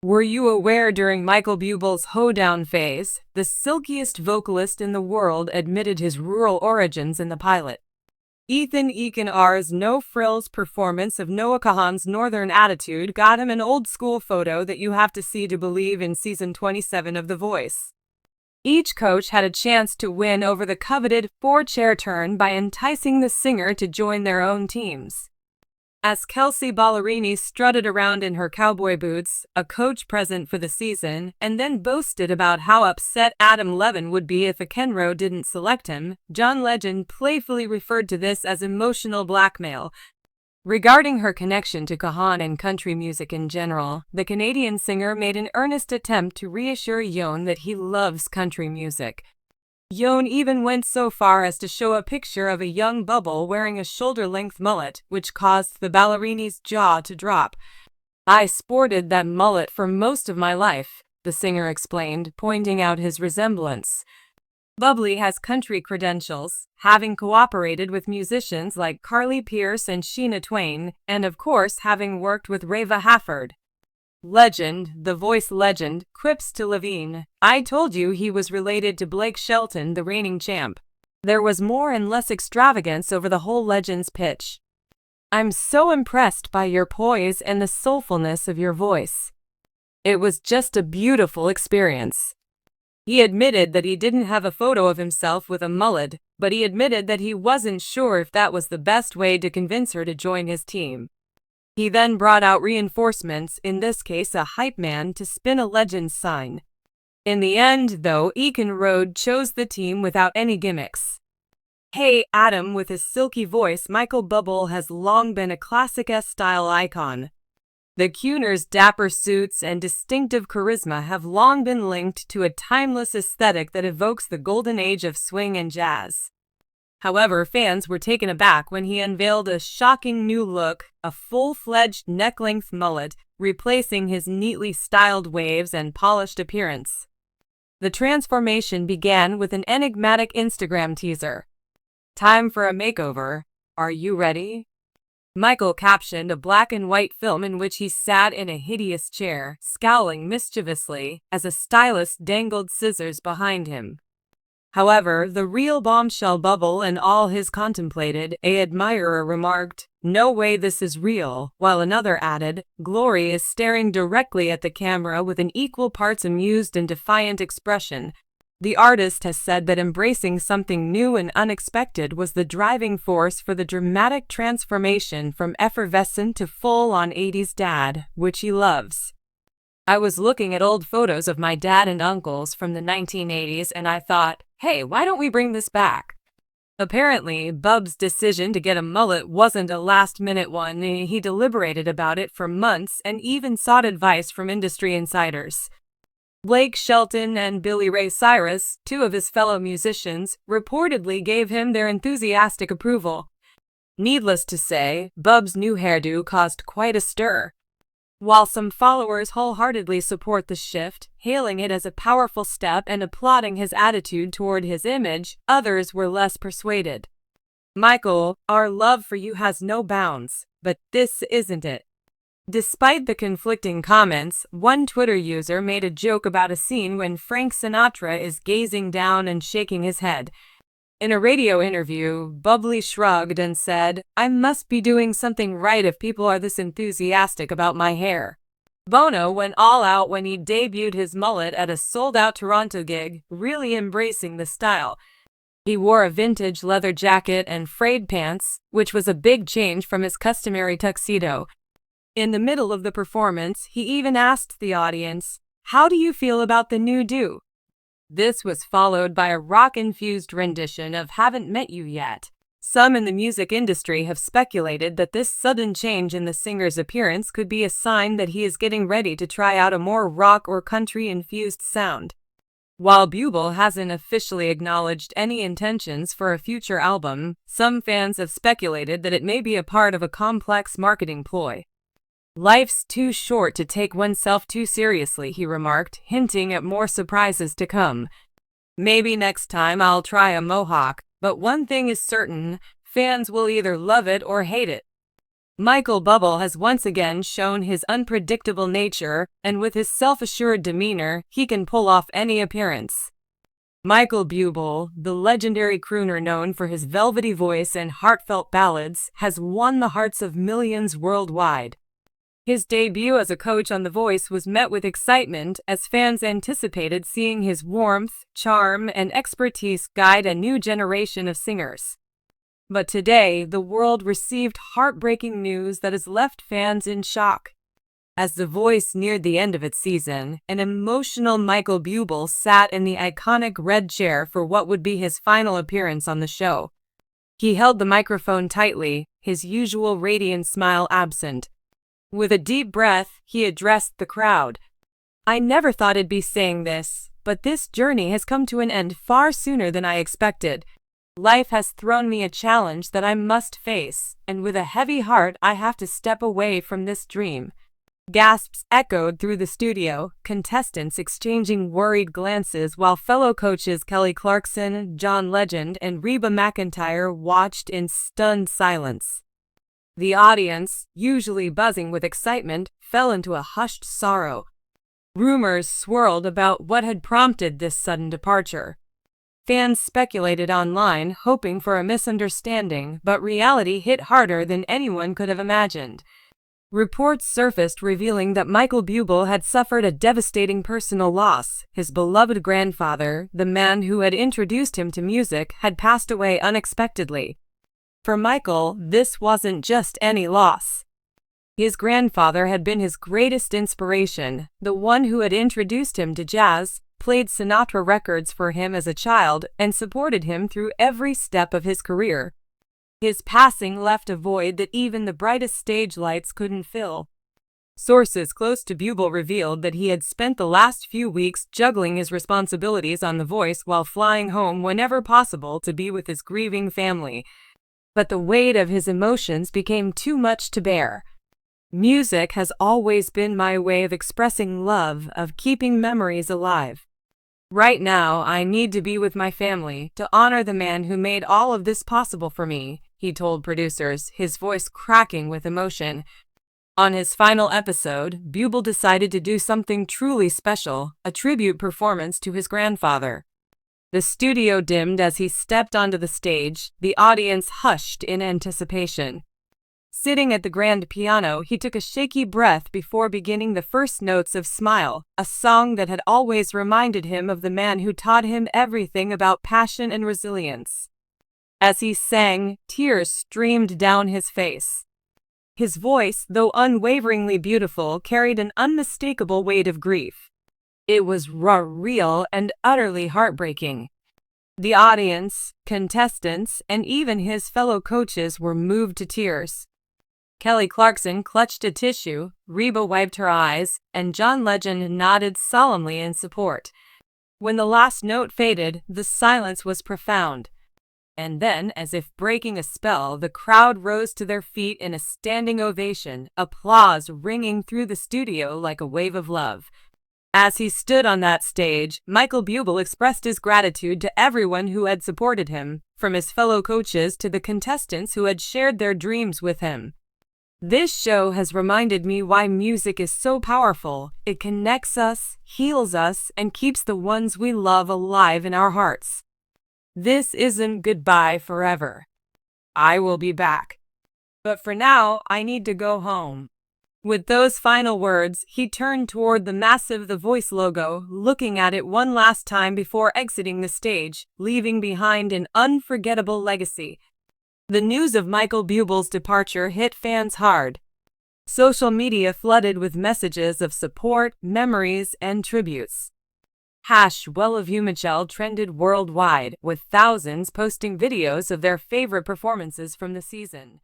Were you aware during Michael Buble's hoedown phase, the silkiest vocalist in the world admitted his rural origins in the pilot? Ethan Eken's no-frills performance of Noah Kahan's Northern Attitude got him an old-school photo that you have to see to believe in season 27 of The Voice. Each coach had a chance to win over the coveted four-chair turn by enticing the singer to join their own teams. As Kelsey Ballerini strutted around in her cowboy boots, a coach present for the season, and then boasted about how upset Adam Levin would be if McEnroe didn't select him, John Legend playfully referred to this as emotional blackmail. Regarding her connection to Kahan and country music in general, the Canadian singer made an earnest attempt to reassure Yoon that he loves country music. Yoon even went so far as to show a picture of a young Buble wearing a shoulder-length mullet, which caused the ballerina's jaw to drop. "I sported that mullet for most of my life," the singer explained, pointing out his resemblance. Buble has country credentials, having cooperated with musicians like Carly Pearce and Sheena Twain, and of course having worked with Reva Hafford. Legend, The Voice legend, quips to Levine, "I told you he was related to Blake Shelton, the reigning champ." There was more and less extravagance over the whole Legend's pitch. "I'm so impressed by your poise and the soulfulness of your voice. It was just a beautiful experience." He admitted that he didn't have a photo of himself with a mullet, but he admitted that he wasn't sure if that was the best way to convince her to join his team. He then brought out reinforcements, in this case a hype man, to spin a Legend's sign. In the end, though, Ekenrode chose the team without any gimmicks. "Hey, Adam," with his silky voice, Michael Buble has long been a classic S-style icon. The crooner's dapper suits and distinctive charisma have long been linked to a timeless aesthetic that evokes the golden age of swing and jazz. However, fans were taken aback when he unveiled a shocking new look, a full-fledged neck-length mullet, replacing his neatly styled waves and polished appearance. The transformation began with an enigmatic Instagram teaser. "Time for a makeover. Are you ready?" Michael captioned a black and white film in which he sat in a hideous chair, scowling mischievously, as a stylist dangled scissors behind him. However, the real bombshell Buble and all his contemplated, an admirer remarked, "No way this is real," while another added, "Glory is staring directly at the camera with an equal parts amused and defiant expression." The artist has said that embracing something new and unexpected was the driving force for the dramatic transformation from effervescent to full-on 80s dad, which he loves. "I was looking at old photos of my dad and uncles from the 1980s and I thought, hey, why don't we bring this back?" Apparently, Bub's decision to get a mullet wasn't a last-minute one. He deliberated about it for months and even sought advice from industry insiders. Blake Shelton and Billy Ray Cyrus, two of his fellow musicians, reportedly gave him their enthusiastic approval. Needless to say, Bub's new hairdo caused quite a stir. While some followers wholeheartedly support the shift, hailing it as a powerful step and applauding his attitude toward his image, others were less persuaded. "Michael, our love for you has no bounds, but this isn't it." Despite the conflicting comments, one Twitter user made a joke about a scene when Frank Sinatra is gazing down and shaking his head. In a radio interview, Buble shrugged and said, "I must be doing something right if people are this enthusiastic about my hair." Bono went all out when he debuted his mullet at a sold-out Toronto gig, really embracing the style. He wore a vintage leather jacket and frayed pants, which was a big change from his customary tuxedo. In the middle of the performance, he even asked the audience, "How do you feel about the new do?" This was followed by a rock-infused rendition of "Haven't Met You Yet." Some in the music industry have speculated that this sudden change in the singer's appearance could be a sign that he is getting ready to try out a more rock or country-infused sound. While Buble hasn't officially acknowledged any intentions for a future album, some fans have speculated that it may be a part of a complex marketing ploy. "Life's too short to take oneself too seriously," he remarked, hinting at more surprises to come. "Maybe next time I'll try a mohawk, but one thing is certain, fans will either love it or hate it." Michael Bublé has once again shown his unpredictable nature, and with his self-assured demeanor, he can pull off any appearance. Michael Buble, the legendary crooner known for his velvety voice and heartfelt ballads, has won the hearts of millions worldwide. His debut as a coach on The Voice was met with excitement as fans anticipated seeing his warmth, charm, and expertise guide a new generation of singers. But today, the world received heartbreaking news that has left fans in shock. As The Voice neared the end of its season, an emotional Michael Buble sat in the iconic red chair for what would be his final appearance on the show. He held the microphone tightly, his usual radiant smile absent. With a deep breath, he addressed the crowd. "I never thought I'd be saying this, but this journey has come to an end far sooner than I expected. Life has thrown me a challenge that I must face, and with a heavy heart I have to step away from this dream." Gasps echoed through the studio, contestants exchanging worried glances while fellow coaches Kelly Clarkson, John Legend, and Reba McEntire watched in stunned silence. The audience, usually buzzing with excitement, fell into a hushed sorrow. Rumors swirled about what had prompted this sudden departure. Fans speculated online, hoping for a misunderstanding, but reality hit harder than anyone could have imagined. Reports surfaced revealing that Michael Buble had suffered a devastating personal loss. His beloved grandfather, the man who had introduced him to music, had passed away unexpectedly. For Michael, this wasn't just any loss. His grandfather had been his greatest inspiration, the one who had introduced him to jazz, played Sinatra records for him as a child, and supported him through every step of his career. His passing left a void that even the brightest stage lights couldn't fill. Sources close to Buble revealed that he had spent the last few weeks juggling his responsibilities on The Voice while flying home whenever possible to be with his grieving family. But the weight of his emotions became too much to bear. "Music has always been my way of expressing love, of keeping memories alive. Right now, I need to be with my family, to honor the man who made all of this possible for me," he told producers, his voice cracking with emotion. On his final episode, Buble decided to do something truly special, a tribute performance to his grandfather. The studio dimmed as he stepped onto the stage, the audience hushed in anticipation. Sitting at the grand piano, he took a shaky breath before beginning the first notes of Smile, a song that had always reminded him of the man who taught him everything about passion and resilience. As he sang, tears streamed down his face. His voice, though unwaveringly beautiful, carried an unmistakable weight of grief. It was raw, real, and utterly heartbreaking. The audience, contestants, and even his fellow coaches were moved to tears. Kelly Clarkson clutched a tissue, Reba wiped her eyes, and John Legend nodded solemnly in support. When the last note faded, the silence was profound. And then, as if breaking a spell, the crowd rose to their feet in a standing ovation, applause ringing through the studio like a wave of love. As he stood on that stage, Michael Buble expressed his gratitude to everyone who had supported him, from his fellow coaches to the contestants who had shared their dreams with him. "This show has reminded me why music is so powerful. It connects us, heals us, and keeps the ones we love alive in our hearts. This isn't goodbye forever. I will be back. But for now, I need to go home." With those final words, he turned toward the massive The Voice logo, looking at it one last time before exiting the stage, leaving behind an unforgettable legacy. The news of Michael Buble's departure hit fans hard. Social media flooded with messages of support, memories, and tributes. #WellofYouMichelle trended worldwide, with thousands posting videos of their favorite performances from the season.